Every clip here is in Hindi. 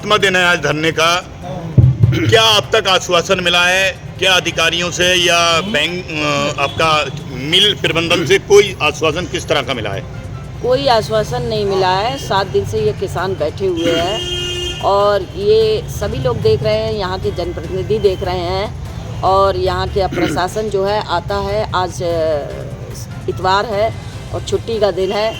7वां दिन है आज धरने का। क्या अब तक आश्वासन मिला है? क्या अधिकारियों से या बैंक आपका मिल प्रबंधन से कोई आश्वासन किस तरह का मिला है? कोई आश्वासन नहीं मिला है। 7 दिन से ये किसान बैठे हुए हैं और ये सभी लोग देख रहे हैं, यहाँ के जनप्रतिनिधि देख रहे हैं और यहाँ के प्रशासन जो है आता है। आज इतवार है और छुट्टी का दिन है।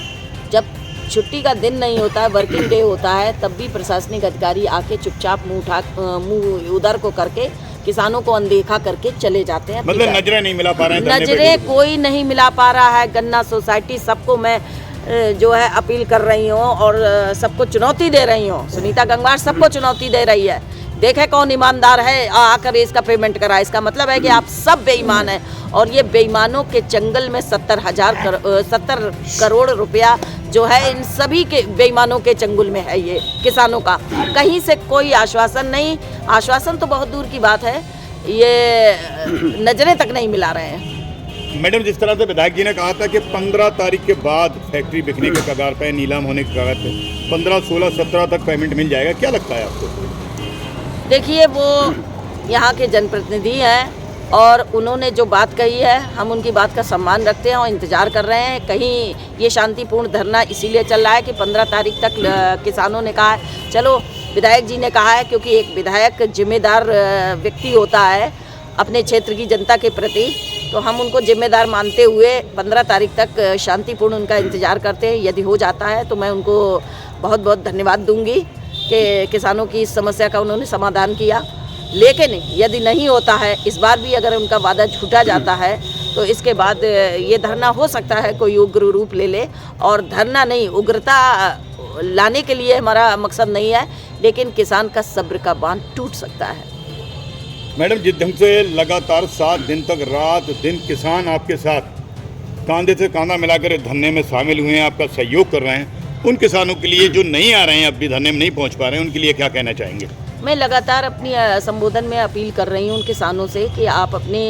जब छुट्टी का दिन नहीं होता है, वर्किंग डे होता है, तब भी प्रशासनिक अधिकारी आके चुपचाप मुंह उधर को करके किसानों को अनदेखा करके चले जाते हैं। मतलब नजरें नहीं मिला पा रहे हैं? नजरें कोई नहीं मिला पा रहा है। गन्ना सोसाइटी सबको मैं जो है अपील कर रही हूँ और सबको चुनौती दे रही हूँ। सुनीता गंगवार सबको चुनौती दे रही है, देखे कौन ईमानदार है आकर इसका पेमेंट करा। इसका मतलब है कि आप सब बेईमान हैं और ये बेईमानों के जंगल में 70 करोड़ रुपया जो है इन सभी के बेईमानों के चंगुल में है। ये किसानों का कहीं से कोई आश्वासन नहीं। आश्वासन तो बहुत दूर की बात है, ये नजरें तक नहीं मिला रहे हैं। मैडम, जिस तरह से विधायक जी ने कहा था कि 15 तारीख के बाद फैक्ट्री बिकने के कगार पे, नीलाम होने के कगार पे, 15, 16, 17 तक पेमेंट मिल जाएगा, क्या लगता है आपको? देखिए, वो यहाँ के जनप्रतिनिधि हैं और उन्होंने जो बात कही है हम उनकी बात का सम्मान रखते हैं और इंतज़ार कर रहे हैं। कहीं ये शांतिपूर्ण धरना इसीलिए चल रहा है कि 15 तारीख तक किसानों ने कहा है। चलो, विधायक जी ने कहा है क्योंकि एक विधायक जिम्मेदार व्यक्ति होता है अपने क्षेत्र की जनता के प्रति, तो हम उनको जिम्मेदार मानते हुए 15 तारीख तक शांतिपूर्ण उनका इंतज़ार करते हैं। यदि हो जाता है तो मैं उनको बहुत बहुत धन्यवाद दूंगी कि किसानों की इस समस्या का उन्होंने समाधान किया। लेकिन यदि नहीं होता है, इस बार भी अगर उनका वादा छूटा जाता है तो इसके बाद ये धरना हो सकता है कोई उग्र रूप ले ले। और धरना नहीं, उग्रता लाने के लिए हमारा मकसद नहीं है, लेकिन किसान का सब्र का बांध टूट सकता है। मैडम, जिस ढंग से लगातार 7 दिन तक रात दिन किसान आपके साथ कांधे से कांधा मिलाकर धरने में शामिल हुए हैं, आपका सहयोग कर रहे हैं, उन किसानों के लिए जो नहीं आ रहे हैं, अब भी धरने में नहीं पहुंच पा रहे हैं, उनके लिए क्या कहना चाहेंगे? मैं लगातार अपनी संबोधन में अपील कर रही हूँ उन किसानों से कि आप अपने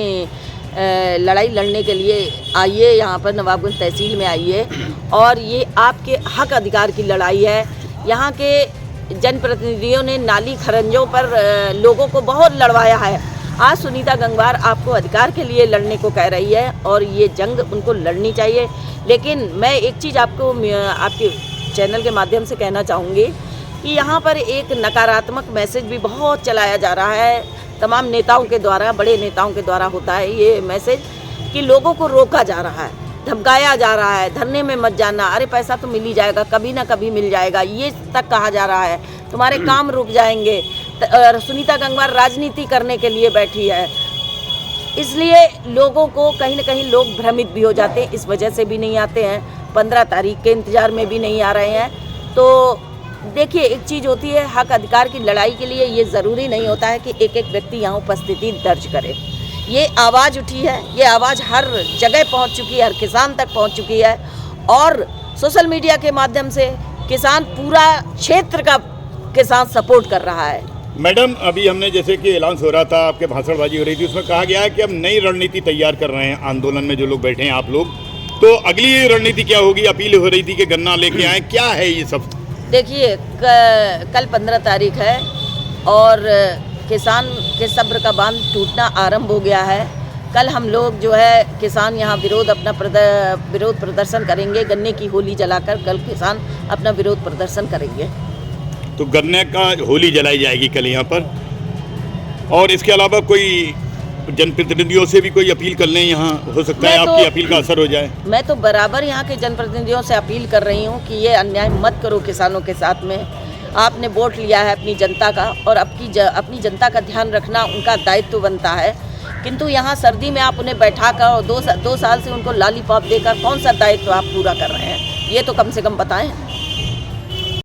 लड़ाई लड़ने के लिए आइए, यहाँ पर नवाबगंज तहसील में आइए और ये आपके हक अधिकार की लड़ाई है। यहाँ के जनप्रतिनिधियों ने नाली खरंजों पर लोगों को बहुत लड़वाया है। आज सुनीता गंगवार आपको अधिकार के लिए लड़ने को कह रही है और ये जंग उनको लड़नी चाहिए। लेकिन मैं एक चीज़ आपको आपके चैनल के माध्यम से कहना चाहूँगी कि यहाँ पर एक नकारात्मक मैसेज भी बहुत चलाया जा रहा है तमाम नेताओं के द्वारा, बड़े नेताओं के द्वारा होता है ये मैसेज कि लोगों को रोका जा रहा है, धमकाया जा रहा है, धरने में मत जाना, अरे पैसा तो मिल ही जाएगा, कभी ना कभी मिल जाएगा, ये तक कहा जा रहा है, तुम्हारे काम रुक जाएंगे। सुनीता गंगवार राजनीति करने के लिए बैठी है, इसलिए लोगों को कहीं ना कहीं लोग भ्रमित भी हो जाते हैं, इस वजह से भी नहीं आते हैं। 15 तारीख के इंतज़ार में भी नहीं आ रहे हैं। तो देखिए, एक चीज़ होती है हक अधिकार की लड़ाई के लिए ये ज़रूरी नहीं होता है कि एक एक व्यक्ति यहाँ उपस्थिति दर्ज करे। ये आवाज़ उठी है, ये आवाज़ हर जगह पहुँच चुकी है, हर किसान तक पहुँच चुकी है और सोशल मीडिया के माध्यम से किसान, पूरा क्षेत्र का किसान सपोर्ट कर रहा है। मैडम, अभी हमने जैसे कि ऐलान हो रहा था, आपके भाषणबाजी हो रही थी, उसमें कहा गया है कि अब नई रणनीति तैयार कर रहे हैं आंदोलन में जो लोग बैठे हैं आप लोग, तो अगली रणनीति क्या होगी? अपील हो रही थी कि गन्ना लेके आए, क्या है ये सब? देखिए, कल 15 तारीख है और किसान के सब्र का बांध टूटना आरंभ हो गया है। कल हम लोग जो है किसान यहाँ विरोध प्रदर्शन करेंगे, गन्ने की होली जलाकर कल किसान अपना विरोध प्रदर्शन करेंगे। तो गन्ने का होली जलाई जाएगी कल यहाँ पर, और इसके अलावा कोई जनप्रतिनिधियों से भी कोई अपील कर लें, यहाँ हो सकता है आपकी अपील का असर हो जाए। मैं तो बराबर यहाँ के जनप्रतिनिधियों से अपील कर रही हूँ कि ये अन्याय मत करो किसानों के साथ में। आपने वोट लिया है अपनी जनता का और अपनी जनता का ध्यान रखना उनका दायित्व बनता है, किंतु यहाँ सर्दी में आप उन्हें बैठा कर 2 साल से उनको लॉलीपॉप देकर कौन सा दायित्व आप पूरा कर रहे हैं, ये तो कम से कम बताएं।